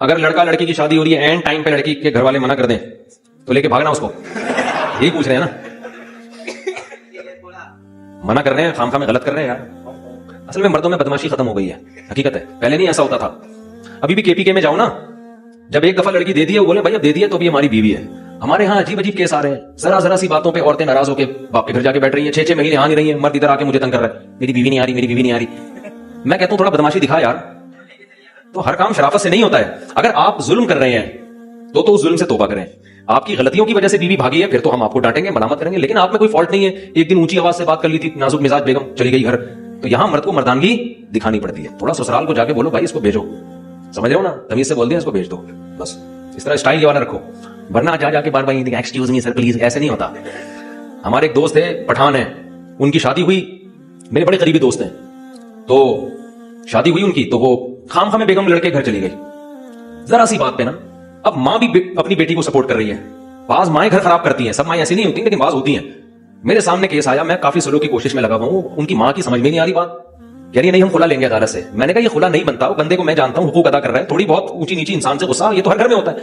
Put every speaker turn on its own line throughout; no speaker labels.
अगर लड़का लड़की की शादी हो रही है, एंड टाइम पे लड़की के घर वाले मना कर दें तो लेके भागना उसको, यही पूछ रहे हैं ना। मना कर रहे हैं, खामखा में गलत कर रहे हैं यार। असल में मर्दों में बदमाशी खत्म हो गई है, हकीकत है। पहले नहीं ऐसा होता था। अभी भी केपीके में जाओ ना, जब एक दफा लड़की दे दी है, वो बोले भाई अब दे दी है तो अभी हमारी बीवी है। हमारे यहाँ अजीब अजीब केस आ रहे हैं, जरा जरा सी बातों पे औरतें नाराज होकर बाप के घर जाके बैठ रही है, 6-6 महीने आ नहीं रही है, मर्द इधर आके मुझे तंग कर रहा है, मेरी बीवी नहीं आ रही, मेरी बीवी नहीं आ रही। मैं कहता हूं थोड़ा बदमाशी दिखा यार। तो हर काम शराफत से नहीं होता है। अगर आप जुल्म कर रहे हैं तो उस जुल्म से तौबा करें। आपकी गलतियों की वजह से बीवी भागी है, फिर तो हम आपको डांटेंगे, मलामत करेंगे, लेकिन आप में कोई फॉल्ट नहीं है। एक दिन ऊंची आवाज से बात कर ली थी, नाजुक मिजाज बेगम चली गई घर, तो यहां मर्द को मर्दानगी दिखानी पड़ती है। थोड़ा ससुराल को जाके बोलो भाई इसको भेजो, समझ रहे हो ना, तमीज से बोल दिया इसको भेज दो, बस इस तरह स्टाइल ये वाला रखो। वरना जा जाके बार बार एक्सक्यूज मी सर प्लीज, ऐसे नहीं होता। हमारे एक दोस्त है, पठान है, उनकी शादी हुई, मेरे बड़े करीबी दोस्त हैं, तो शादी हुई उनकी, तो वो खामखा में बेगम लड़के घर चली गई, जरा सी बात पे ना। अब मां भी अपनी बेटी को सपोर्ट कर रही है। बाज माएं घर खराब करती हैं, सब माएं ऐसी नहीं होती, लेकिन बाज होती हैं। मेरे सामने केस आया, मैं काफी सुलह की कोशिश में लगा हुआ हूं, उनकी मां की समझ में नहीं आ रही बात, कह रही नहीं हम खुला लेंगे अदालत से। मैंने कहा ये खुला नहीं बनता, बंदे को मैं जानता हूं, हुकूक अदा कर रहा है, थोड़ी बहुत ऊंची नीची इंसान से गुस्सा, ये तो हर घर में होता है।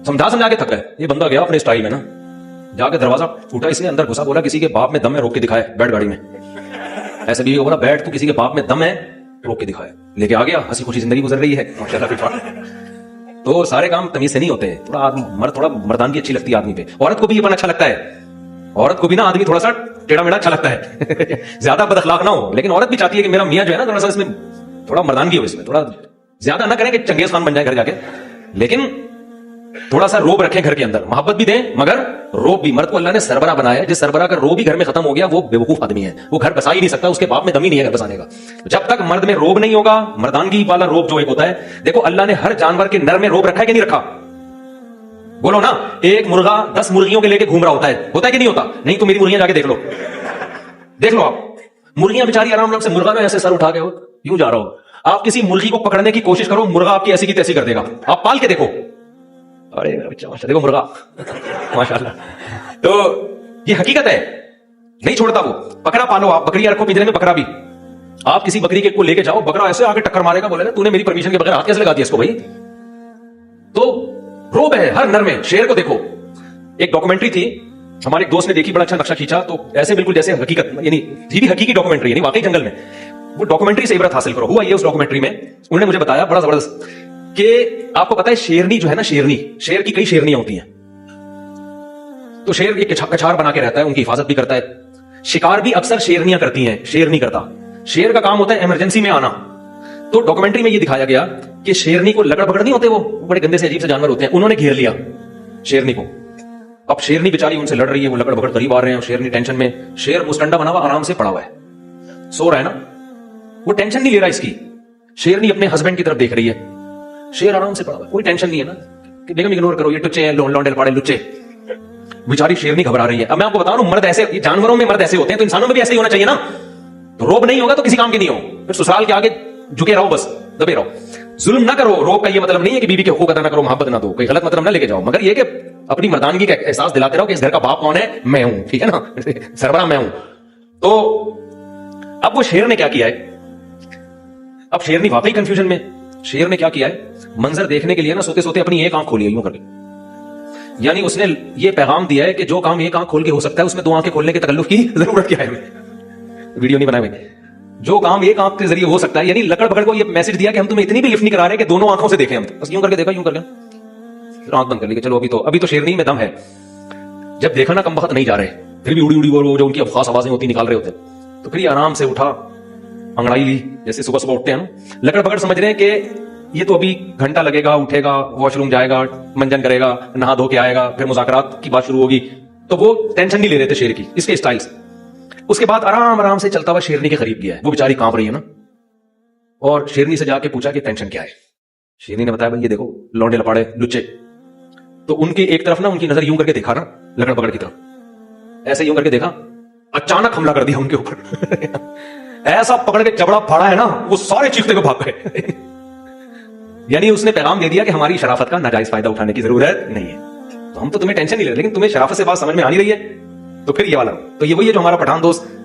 समझा के थक गए। ये बंदा गया अपने स्टाइल में ना, जाके दरवाजा फूटा, इसने अंदर घुसा, बोला किसी के बाप में दम है रोक के दिखाए, बैठ गाड़ी में। ऐसे भी बोला बैठ, तू किसी के बाप में दम है रोक के दिखाए, लेके आ गया, हंसी खुशी जिंदगी गुजर रही है माशाल्लाह। तो सारे काम तमीज से नहीं होते। थोड़ा मर्दानगी अच्छी लगती है आदमी पे। औरत को भी ये पन अच्छा लगता है, औरत को भी ना आदमी थोड़ा सा टेढ़ा मेढ़ा अच्छा लगता है ज्यादा बदअखलाक ना हो, लेकिन औरत भी चाहती है कि मेरा मियां जो है ना थोड़ा सा इसमें थोड़ा मर्दानगी हो, इसमें थोड़ा ज्यादा ना करें कि चंगेज खान बन जाए घर जाके, लेकिन थोड़ा सा रोब रखें घर के अंदर, मोहब्बत भी दें मगर रोब भी। मर्द को अल्लाह ने सरबरा बनाया है, जिस सरबरा का रोब ही घर में खत्म हो गया वो बेवकूफ आदमी है, वो घर बसा ही नहीं सकता, उसके बाप में दम ही नहीं है घर बसाने का। जब तक मर्द में रोब नहीं होगा, मर्दानगी वाला रोब जो एक होता है, देखो अल्लाह ने हर जानवर के नर में रोब रखा है कि नहीं रखा, बोलो ना। एक मुर्गा 10 मुर्गियों के लेके घूम रहा होता है कि नहीं होता? नहीं तो मेरी मुर्गियां जाके देख लो आप, मुर्गियां बेचारी आराम आराम से, मुर्गा में ऐसे सर उठा के यूं जा रहा हो, आप किसी मुर्गी को पकड़ने की कोशिश करो, मुर्गा आपकी ऐसी की तैसी कर देगा। आप पाल के देखो, अरे बच्चा माशा देखो मुर्गा माशाल्लाह। तो ये हकीकत है, नहीं छोड़ता वो। बकरा पालो आप, बकरियां रखो पिंजरे में, बकरा भी। आप किसी बकरी के को लेके जाओ, बकरा ऐसे आगे टक्कर मारेगा, बोलेगा तूने मेरी परमिशन के बगैर हाथ कैसे लगा दिया इसको भाई। तो रोब है हर नर में। शेर को देखो, एक डॉक्यूमेंट्री थी, हमारे एक दोस्त ने देखी, बड़ा अच्छा नक्शा खींचा, तो ऐसे बिल्कुल जैसे हकीकत, यानी सीधी हकीकी डॉक्यूमेंट्री, यानी वाकई जंगल में। वो डॉक्यूमेंट्री से इबरत हासिल करो। हुआ ये उस डॉक्यूमेंट्री में, उन्होंने मुझे बताया बड़ा जबरदस्त कि आपको पता है शेरनी जो है ना, शेरनी, शेर की कई शेरनियां होती हैं। तो शेर एक कछार बना के रहता है, उनकी हिफाजत भी करता है। शिकार भी अक्सर शेरनियां करती हैं, शेर नहीं करता। शेर का काम होता है इमरजेंसी में आना। तो डॉक्यूमेंट्री में यह दिखाया गया कि शेरनी को लकड़ पकड़ नहीं होते, वो बड़े गंदे से अजीब से जानवर होते हैं, उन्होंने घेर लिया शेरनी को। अब शेरनी बेचारी उनसे लड़ रही है, वो लकड़ पकड़ करीब आ रहे हैं, शेरनी टेंशन में। शेर मुस्टंडा बना हुआ आराम से पड़ा हुआ है, सो रहा है ना, वो टेंशन नहीं ले रहा इसकी। शेरनी अपने हस्बैंड की तरफ देख रही है, शेर आराम से पड़ा हुआ है, कोई टेंशन नहीं है ना, कि बेगम इग्नोर करो, ये टुच्चे हैं, लौंडे लपाड़े लुच्चे। बेचारी शेरनी घबरा रही है। अब मैं आपको बता रहा हूं, मर्द ऐसे, जानवरों में मर्द ऐसे होते हैं, तो इंसानों में भी ऐसे ही होना चाहिए ना। तो रोब नहीं होगा तो किसी काम की नहीं हो, फिर ससुराल के आगे झुके रहो, बस दबे रहो, जुल्म ना करो। रोब का ये मतलब नहीं है कि बीवी के हुकूक अदा ना करो, मोहब्बत ना दो, कोई गलत मतलब ना लेके जाओ, मगर ये कि अपनी मर्दानगी का एहसास दिलाते रहो कि इस घर का बाप कौन है, मैं हूं, ठीक है ना, सरबरा मैं हूं। तो अब वो शेर ने क्या किया है, अब शेरनी वाकई कंफ्यूजन में। शेर ने क्या किया है, मंजर देखने के लिए ना सोते सोते अपनी एक आंख खोली है यूं करके, यानी उसने ये पैगाम दिया है कि जो काम एक आंख खोल के हो सकता है उसमें 2 आंखें खोलने के तकल्लुफ की जरूरत क्या है। वीडियो नहीं बनाए, जो काम एक आंख के जरिए हो सकता है, यानी लकड़ पकड़ को ये मैसेज दिया कि हम तुम्हें इतनी भी लिफ्ट नहीं करा रहे कि दोनों आंखों से देखें, हम बस यूं करके देखा, यूं करके आंख बंद कर ली, चलो अभी तो शेरनी में दम है। जब देखा ना कम वक्त नहीं जा रहे, फिर भी उड़ी उड़ी वो जो उनकी खास आवाजें होती निकाल रहे होते, तो फिर आराम से उठा, अंगड़ाई ली, जैसे सुबह सुबह उठते हैं ना, लकड़ पकड़ समझ रहे हैं कि ये तो अभी घंटा लगेगा, उठेगा, वॉशरूम जाएगा, मंजन करेगा, नहा धो के आएगा, फिर मुज़ाकरात की बात शुरू होगी। तो वो टेंशन नहीं ले रहे थे शेर की, इसके स्टाइल से। उसके बाद आराम आराम से चलता हुआ शेरनी के करीब गया है, वो बेचारी कांप रही है ना, और शेरनी से जाके पूछा कि टेंशन क्या है। शेरनी ने बताया भाई ये देखो लौंडे लपाड़े लुच्चे। तो उनकी एक तरफ ना, उनकी नजर यूं करके देखा ना, लकड़ पकड़ की तरफ ऐसे यूं करके देखा, अचानक हमला कर दिया उनके ऊपर ऐसा पकड़ के जबड़ा फाड़ा है ना, वो सारे चीखते हुए भाग गए। यानी उसने पैगाम दे दिया कि हमारी शराफत का नाजायज फायदा उठाने की जरूरत नहीं है, तो हम तो तुम्हें टेंशन नहीं ले रहे, लेकिन तुम्हें शराफत से बात समझ में आ नहीं रही है, तो फिर ये वाला। तो ये वही है जो हमारा पठान दोस्त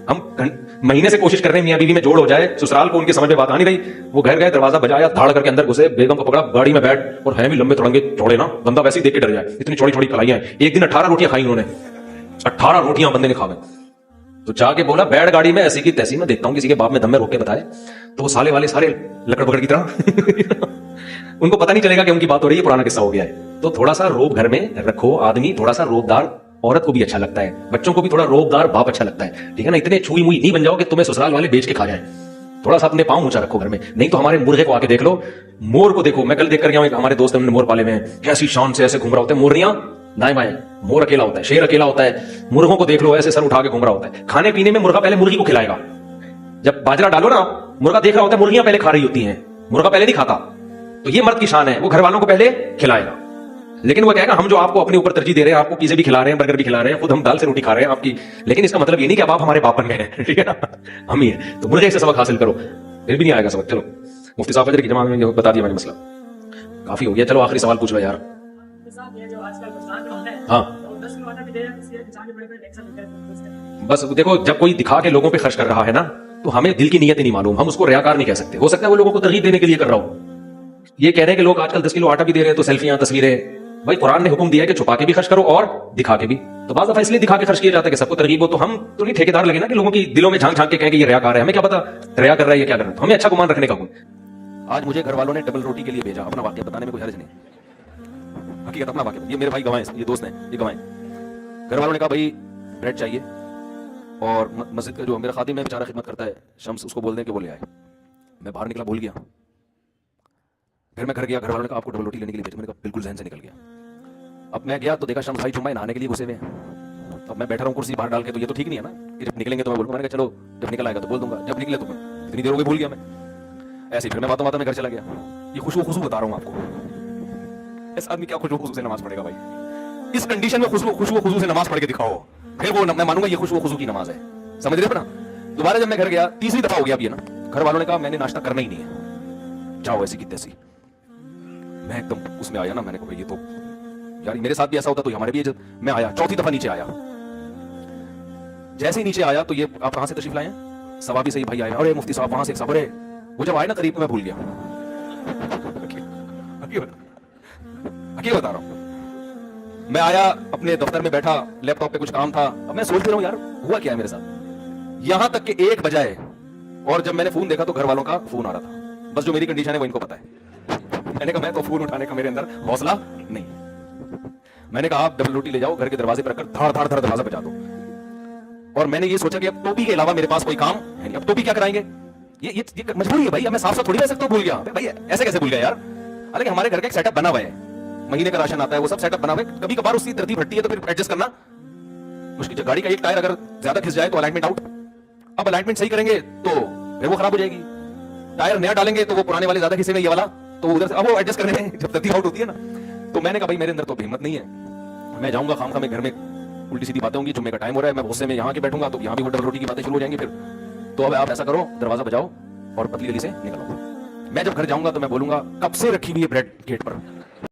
महीने से कोशिश कर रहे हैं मियां बीवी में जोड़ हो जाए, ससुराल को उनके समझ में बात आ नहीं रही। वो घर गए, दरवाजा बजाया, धाड़ करके अंदर घुसे, बेगम को पकड़ा, गाड़ी में बैठ, और है भी लंबे तड़ंगे चौड़े ना, बंदा वैसे ही देख के डर जाए, इतनी चौड़ी चौड़ी कलाइयां हैं। एक दिन 18 रोटियां खाई उन्होंने, 18 रोटियां बंदे ने खा गए। तो जाके बोला बैठ गाड़ी में, ऐसी की तैसी, मैं देखता हूं किसी के बाप में दम में रोक के बताए। तो वो साले वाले सारे लकड़ पकड़ की तरह उनको पता नहीं चलेगा कि उनकी बात हो रही है, पुराना किस्सा हो गया है। तो थोड़ा सा रोब घर में रखो, आदमी थोड़ा सा रोबदार औरत को भी अच्छा लगता है, बच्चों को भी थोड़ा रोबदार बाप अच्छा लगता है, ठीक है ना। इतने छुई मुई नहीं बन जाओ कि तुम्हें ससुराल वाले बेच के खा जाए। थोड़ा सा अपने पांव ऊंचा रखो घर में। नहीं तो हमारे मुर्गे को आके देख लो, मोर को देखो, मैं कल देख कर गया हूं, हमारे दोस्त ने मोर पाले में, कैसी शान से ऐसे घूम रहा होता है, मोरनियां दाएं बाएं, मोर अकेला होता है, शेर अकेला होता है। मुर्गों को देख लो, ऐसे सर उठा के घूम रहा होता है। खाने पीने में मुर्गा पहले मुर्गी को खिलाएगा, जब बाजरा डालो ना, मुर्गा देख रहा होता है मुर्गियां पहले खा रही होती हैं, मुर्गा पहले नहीं खाता। तो ये मर्द की शान है, वो घर वालों को पहले खिलाएगा। लेकिन वो कहेगा हम जो आपको अपने ऊपर तरजीह दे रहे हैं, आपको पिज़्ज़ा भी खिला रहे हैं, बर्गर भी खिला रहे हैं, खुद हम दाल से रोटी खा रहे हैं आपकी, लेकिन इसका मतलब ये नहीं कि अब आप हमारे बाप बन गए हैं, ठीक है ना, हम ही है। तो मुर्गे से सबक हासिल करो, फिर भी नहीं आएगा सबक। चलो मुफ्ती साहब फजर की जमात में बता दिया मैंने मसला, काफी हो गया। चलो आखिरी सवाल पूछ लो यार। हाँ बस देखो, जब कोई दिखा के लोगों पे खर्च कर रहा है ना, तो हमें दिल की नीयत ही नहीं मालूम, हम उसको रियाकार नहीं कह सकते। हो सकता है वो लोगों को तरगीब देने के लिए कर रहा हो। ये कह रहे हैं कि लोग आजकल 10 किलो आटा भी दे रहे हैं, तो सेल्फियां, तस्वीरें, भाई कुरान ने हुक्म दिया है कि छुपा के भी खर्च करो और दिखा के भी। तो बाज़ दफा इसलिए दिखा के खर्च किया जाता है कि सबको तरगीब हो। तो हम तो नहीं ठेकेदार लगे ना कि लोगों की दिलों में झांक झांक के कहें कि ये रियाकार है, हमें क्या पता रिया कर रहा है या क्या कर रहा है। तो हमें अच्छा गुमान रखने का गुण। आज मुझे घर वालों ने डबल रोटी के लिए भेजा, अपना वाक्य बताने में कोई हर्ज नहीं, हकीकत अपना वाक्य। ये मेरे भाई गवाए, ये दोस्त हैं, ये गवाए। घर वालों ने कहा भाई ब्रेड चाहिए, और मस्जिद का जो मेरा खादिम है बेचारा खिदमत करता है शम्स, उसको बोल दें कि वो ले आए। मैं बाहर निकला, भूल गया। फिर मैं घर गया, घर वालों ने कहा आपको डबल रोटी लेने के लिए भेजा। मैंने कहा बिल्कुल जहन से निकल गया। अब मैं गया तो देखा शम्स भाई चुम्बा नहाने के लिए घुसे हुए हैं। अब मैं बैठा रहा हूँ कुर्सी बाहर डाल के, तो ये तो ठीक नहीं है ना कि जब निकलेंगे तो मैं बोलूँगा। मैंने कहा चलो जब निकल आएगा तो बोल दूंगा, जब निकले तो इतनी देर हो गई भूल गया मैं। ऐसे ही फिर मैं बातों में घर चला गया। ये खुशबू बता रहा हूँ आपको, इस आदमी क्या खुशबू से नमाज पढ़ेगा भाई? इस कंडीशन में खुशबू से नमाज पढ़ के दिखाओ, फिर वो मैं मानूंगा ये खुशबू की नमाज है। समझ रहे हो ना? दोबारा जब मैं घर गया, तीसरी दफा हो गया अब ये ना, घर वालों ने कहा मैंने नाश्ता करना ही नहीं है, जाओ ऐसी की तैसी। मैं एकदम उसमें आया ना, मैंने कहा ये तो यार मेरे साथ भी ऐसा होता तो हमारे भी। मैं आया, चौथी दफा नीचे आया। जैसे ही नीचे आया तो ये आप कहां से तशरीफ लाए हैं? सवाबी सही भाई आया। अरे मुफ्ती साहब वहां से एक साहब, अरे वो जब आए ना करीब, मैं भूल गया। हकीकत बता रहा हूं। मैं आया, अपने दफ्तर में बैठा, लैपटॉप पे कुछ काम था। अब मैं सोच रहा हूं यार हुआ क्या है मेरे साथ। यहां तक कि 1 बजाए, और जब मैंने फोन देखा तो घर वालों का फोन आ रहा था। बस जो मेरी कंडीशन है वो इनको पता है। मैंने कहा मैं तो फोन उठाने का मेरे अंदर हौसला नहीं। मैंने कहा आप डबल रोटी ले जाओ, घर के दरवाजे पर रखकर धाड़ धाड़ धाड़ दरवाजा बजा दो। और मैंने ये सोचा कि अब टोपी के अलावा मेरे पास कोई काम है नहीं, अब टोपी क्या कराएंगे? ये मजबूरी है भाई, अब मैं साफ साफ थोड़ी रह सकता हूं। भूल गया भाई, ऐसे कैसे भूल गया यार? हालांकि हमारे घर का एक सेटअप बना हुआ है, महीने का राशन आता है, वो सब सेटअप बना हुआ है। कभी कभार उसकी तरतीब हटती है तो फिर एडजस्ट करना मुश्किल। गाड़ी का एक टायर अगर ज्यादा खिस जाए तो अलाइनमेंट आउट। अब अलाइनमेंट सही करेंगे तो फिर वो खराब हो जाएगी। टायर नया डालेंगे तो वो पुराने वाले ज्यादा खिसे में, ये वाला तो उधर से अब वो एडजस्ट करने में जब तरतीब आउट होती है ना। तो मैंने कहा भाई मेरे अंदर तो हिम्मत नहीं है, मैं जाऊंगा खाम खा में, घर में उल्टी सीधी बातें होंगी, जुम्मे का टाइम हो रहा है, मैं गुस्से में यहाँ के बैठूंगा तो यहाँ भी वो डबल रोटी की बातें शुरू हो जाएंगी फिर। तो अब आप ऐसा करो, दरवाजा बजाओ और पतली गली से निकलो। मैं जब घर जाऊंगा तो मैं बोलूंगा कब से रखी हुई है ब्रेड गेट पर।